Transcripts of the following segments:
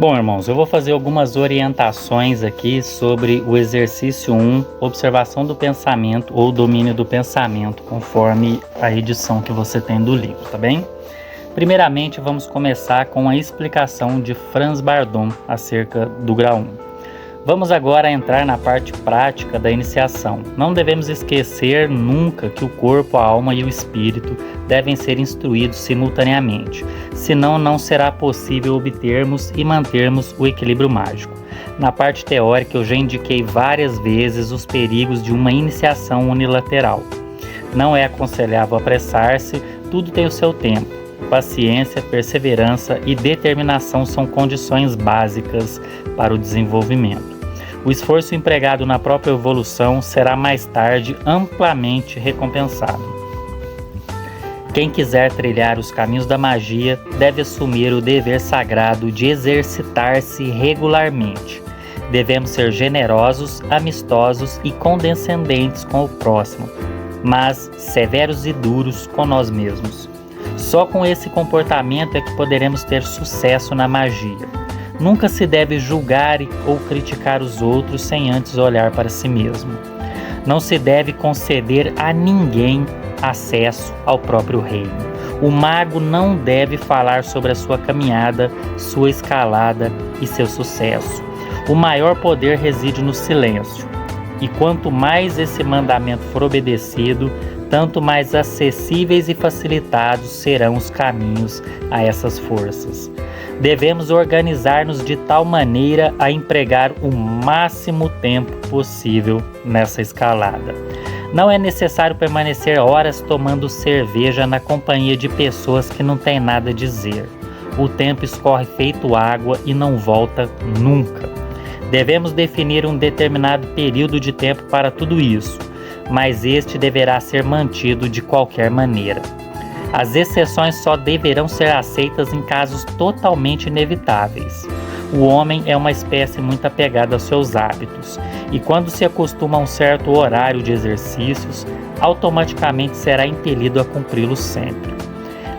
Bom, irmãos, eu vou fazer algumas orientações aqui sobre o exercício 1, observação do pensamento ou domínio do pensamento, conforme a edição que você tem do livro, tá bem? Primeiramente, vamos começar com a explicação de Franz Bardon acerca do grau 1. Vamos agora entrar na parte prática da iniciação. Não devemos esquecer nunca que o corpo, a alma e o espírito devem ser instruídos simultaneamente, senão não será possível obtermos e mantermos o equilíbrio mágico. Na parte teórica, eu já indiquei várias vezes os perigos de uma iniciação unilateral. Não é aconselhável apressar-se, tudo tem o seu tempo. Paciência, perseverança e determinação são condições básicas para o desenvolvimento. O esforço empregado na própria evolução será mais tarde amplamente recompensado. Quem quiser trilhar os caminhos da magia deve assumir o dever sagrado de exercitar-se regularmente. Devemos ser generosos, amistosos e condescendentes com o próximo, mas severos e duros com nós mesmos. Só com esse comportamento é que poderemos ter sucesso na magia. Nunca se deve julgar ou criticar os outros sem antes olhar para si mesmo. Não se deve conceder a ninguém acesso ao próprio reino. O mago não deve falar sobre a sua caminhada, sua escalada e seu sucesso. O maior poder reside no silêncio. E quanto mais esse mandamento for obedecido, tanto mais acessíveis e facilitados serão os caminhos a essas forças. Devemos organizar-nos de tal maneira a empregar o máximo tempo possível nessa escalada. Não é necessário permanecer horas tomando cerveja na companhia de pessoas que não têm nada a dizer. O tempo escorre feito água e não volta nunca. Devemos definir um determinado período de tempo para tudo isso, mas este deverá ser mantido de qualquer maneira. As exceções só deverão ser aceitas em casos totalmente inevitáveis. O homem é uma espécie muito apegada aos seus hábitos, e quando se acostuma a um certo horário de exercícios, automaticamente será impelido a cumpri-los sempre.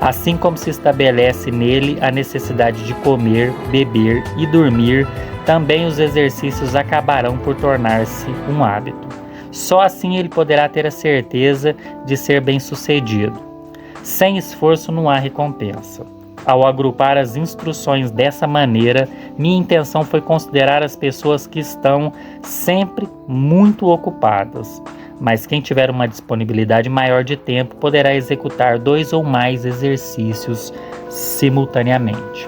Assim como se estabelece nele a necessidade de comer, beber e dormir, também os exercícios acabarão por tornar-se um hábito. Só assim ele poderá ter a certeza de ser bem-sucedido. Sem esforço não há recompensa. Ao agrupar as instruções dessa maneira, minha intenção foi considerar as pessoas que estão sempre muito ocupadas. Mas quem tiver uma disponibilidade maior de tempo poderá executar 2 ou mais exercícios simultaneamente.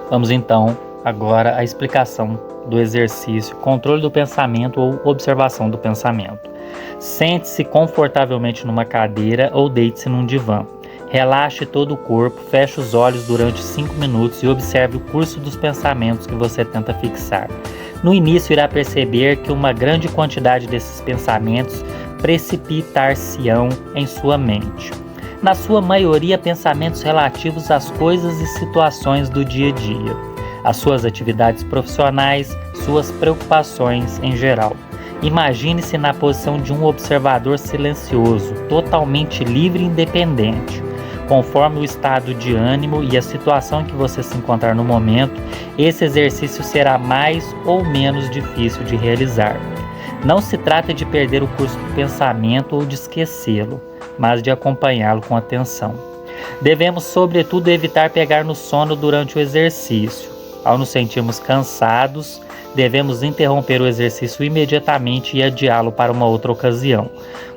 Vamos então agora à explicação do exercício controle do pensamento ou observação do pensamento. Sente-se confortavelmente numa cadeira ou deite-se num divã. Relaxe todo o corpo, feche os olhos durante 5 minutos e observe o curso dos pensamentos que você tenta fixar. No início irá perceber que uma grande quantidade desses pensamentos precipitar-se-ão em sua mente. Na sua maioria, pensamentos relativos às coisas e situações do dia a dia, às suas atividades profissionais, suas preocupações em geral. Imagine-se na posição de um observador silencioso, totalmente livre e independente. Conforme o estado de ânimo e a situação em que você se encontrar no momento, esse exercício será mais ou menos difícil de realizar. Não se trata de perder o curso do pensamento ou de esquecê-lo, mas de acompanhá-lo com atenção. Devemos, sobretudo, evitar pegar no sono durante o exercício. Ao nos sentirmos cansados, devemos interromper o exercício imediatamente e adiá-lo para uma outra ocasião,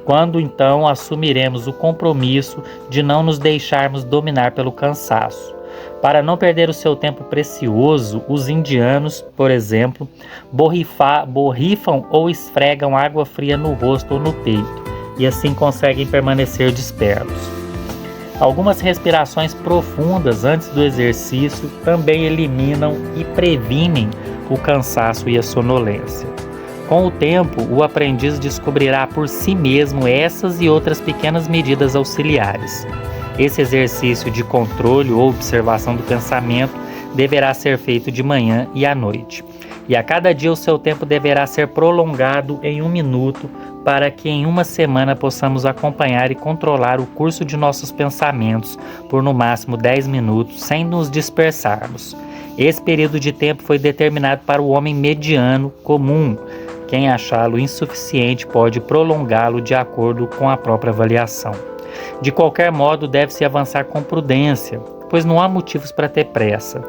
quando então assumiremos o compromisso de não nos deixarmos dominar pelo cansaço. Para não perder o seu tempo precioso, os indianos, por exemplo, borrifam ou esfregam água fria no rosto ou no peito, e assim conseguem permanecer despertos. Algumas respirações profundas antes do exercício também eliminam e previnem o cansaço e a sonolência. Com o tempo, o aprendiz descobrirá por si mesmo essas e outras pequenas medidas auxiliares. Esse exercício de controle ou observação do pensamento deverá ser feito de manhã e à noite. E a cada dia o seu tempo deverá ser prolongado em 1 minuto para que em 1 semana possamos acompanhar e controlar o curso de nossos pensamentos por no máximo 10 minutos sem nos dispersarmos. Esse período de tempo foi determinado para o homem mediano comum. Quem achá-lo insuficiente pode prolongá-lo de acordo com a própria avaliação. De qualquer modo, deve-se avançar com prudência, pois não há motivos para ter pressa.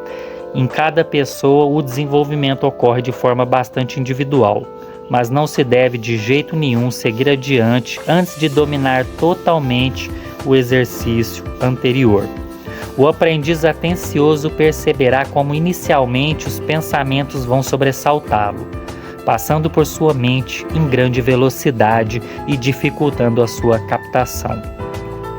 Em cada pessoa, o desenvolvimento ocorre de forma bastante individual, mas não se deve de jeito nenhum seguir adiante antes de dominar totalmente o exercício anterior. O aprendiz atencioso perceberá como inicialmente os pensamentos vão sobressaltá-lo, passando por sua mente em grande velocidade e dificultando a sua captação.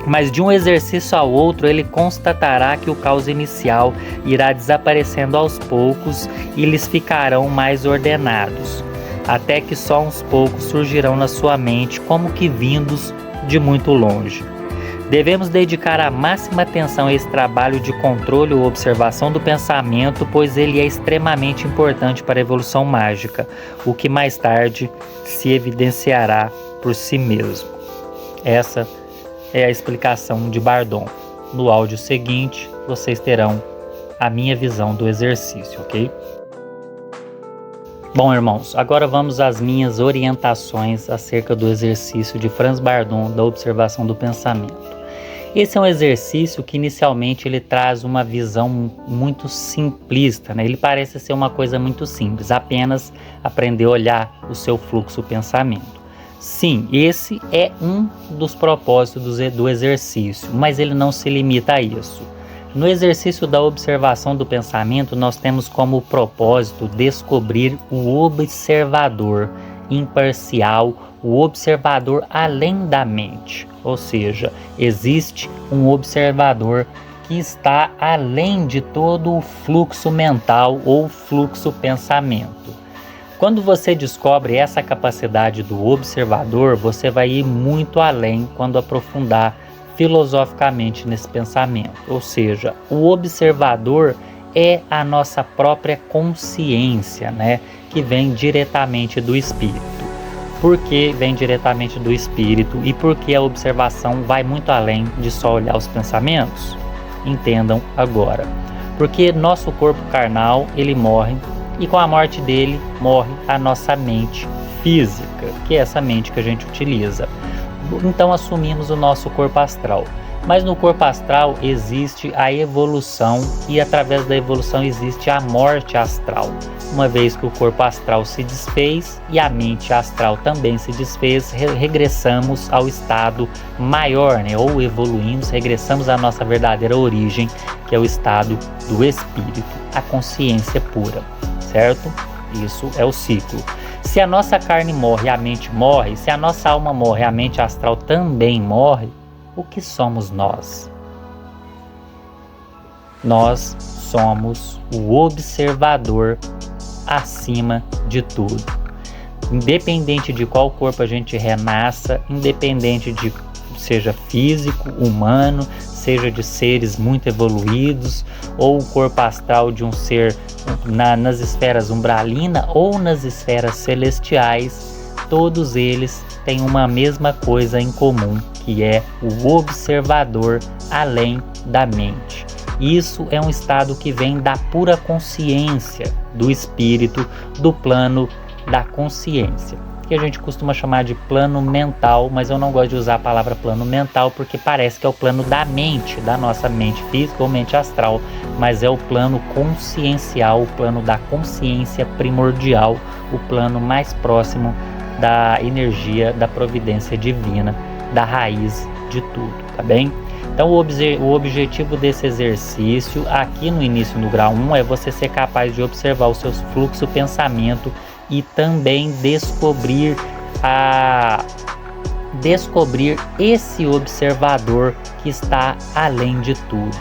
Mas de um exercício ao outro ele constatará que o caos inicial irá desaparecendo aos poucos e lhes ficarão mais ordenados, até que só uns poucos surgirão na sua mente como que vindos de muito longe. Devemos dedicar a máxima atenção a esse trabalho de controle ou observação do pensamento, pois ele é extremamente importante para a evolução mágica, o que mais tarde se evidenciará por si mesmo. Essa é a explicação de Bardon. No áudio seguinte, vocês terão a minha visão do exercício, ok? Bom, irmãos, agora vamos às minhas orientações acerca do exercício de Franz Bardon da observação do pensamento. Esse é um exercício que inicialmente ele traz uma visão muito simplista, né? Ele parece ser uma coisa muito simples, apenas aprender a olhar o seu fluxo pensamento. Sim, esse é um dos propósitos do exercício, mas ele não se limita a isso. No exercício da observação do pensamento, nós temos como propósito descobrir o observador imparcial, o observador além da mente. Ou seja, existe um observador que está além de todo o fluxo mental ou fluxo pensamento. Quando você descobre essa capacidade do observador, você vai ir muito além quando aprofundar filosoficamente nesse pensamento. Ou seja, o observador é a nossa própria consciência, né? Que vem diretamente do espírito. Por que vem diretamente do espírito e por que a observação vai muito além de só olhar os pensamentos? Entendam agora. Porque nosso corpo carnal, ele morre, e com a morte dele morre a nossa mente física, que é essa mente que a gente utiliza. Então assumimos o nosso corpo astral. Mas no corpo astral existe a evolução e através da evolução existe a morte astral. Uma vez que o corpo astral se desfez e a mente astral também se desfez, regressamos ao estado maior, né? Ou evoluímos, regressamos à nossa verdadeira origem, que é o estado do espírito, a consciência pura, certo? Isso é o ciclo. Se a nossa carne morre e a mente morre, se a nossa alma morre e a mente astral também morre, o que somos nós? Nós somos o observador acima de tudo. Independente de qual corpo a gente renasça, independente de seja físico, humano, seja de seres muito evoluídos, ou o corpo astral de um ser nas esferas umbralina ou nas esferas celestiais, todos eles têm uma mesma coisa em comum, que é o observador além da mente. Isso é um estado que vem da pura consciência do espírito, do plano da consciência, que a gente costuma chamar de plano mental, mas eu não gosto de usar a palavra plano mental porque parece que é o plano da mente, da nossa mente física ou mente astral, mas é o plano consciencial, o plano da consciência primordial, o plano mais próximo da energia, da providência divina, da raiz de tudo, tá bem? Então o objetivo desse exercício aqui no início do grau 1 é você ser capaz de observar o seu fluxo pensamento e também descobrir esse observador que está além de tudo,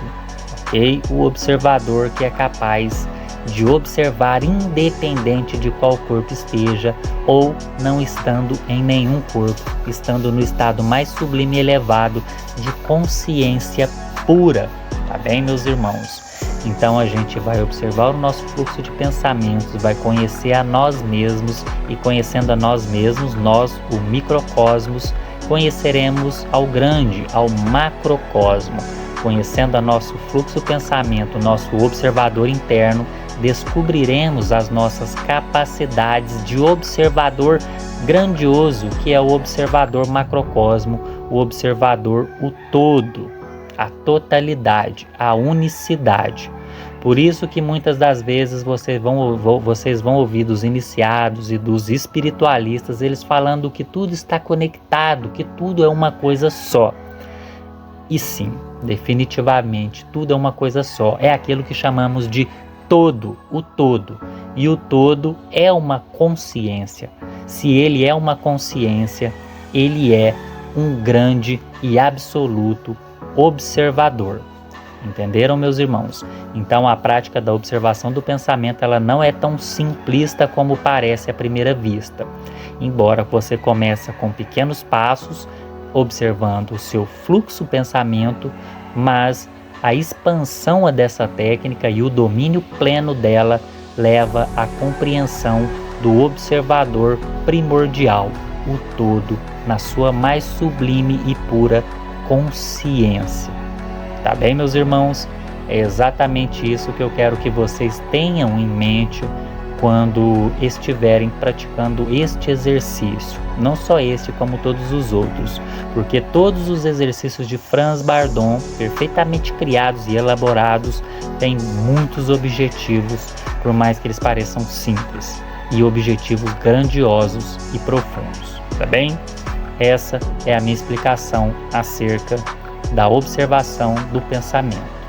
ok? O observador que é capaz de observar independente de qual corpo esteja ou não estando em nenhum corpo, estando no estado mais sublime e elevado de consciência pura, tá bem, meus irmãos? Então a gente vai observar o nosso fluxo de pensamentos, vai conhecer a nós mesmos e conhecendo a nós mesmos, nós, o microcosmos, conheceremos ao grande, ao macrocosmo. Conhecendo a nosso fluxo pensamento, nosso observador interno, descobriremos as nossas capacidades de observador grandioso, que é o observador macrocosmo, o observador o todo, a totalidade, a unicidade. Por isso que muitas das vezes vocês vão ouvir dos iniciados e dos espiritualistas, eles falando que tudo está conectado, que tudo é uma coisa só. E sim, definitivamente, tudo é uma coisa só. É aquilo que chamamos de todo, o todo. E o todo é uma consciência. Se ele é uma consciência, ele é um grande e absoluto observador. Entenderam, meus irmãos? Então a prática da observação do pensamento, ela não é tão simplista como parece à primeira vista. Embora você comece com pequenos passos, observando o seu fluxo pensamento, mas a expansão dessa técnica e o domínio pleno dela leva à compreensão do observador primordial, o todo, na sua mais sublime e pura consciência. Tá bem, meus irmãos? É exatamente isso que eu quero que vocês tenham em mente quando estiverem praticando este exercício. Não só este, como todos os outros, porque todos os exercícios de Franz Bardon, perfeitamente criados e elaborados, têm muitos objetivos, por mais que eles pareçam simples, e objetivos grandiosos e profundos. Tá bem? Essa é a minha explicação acerca da observação do pensamento.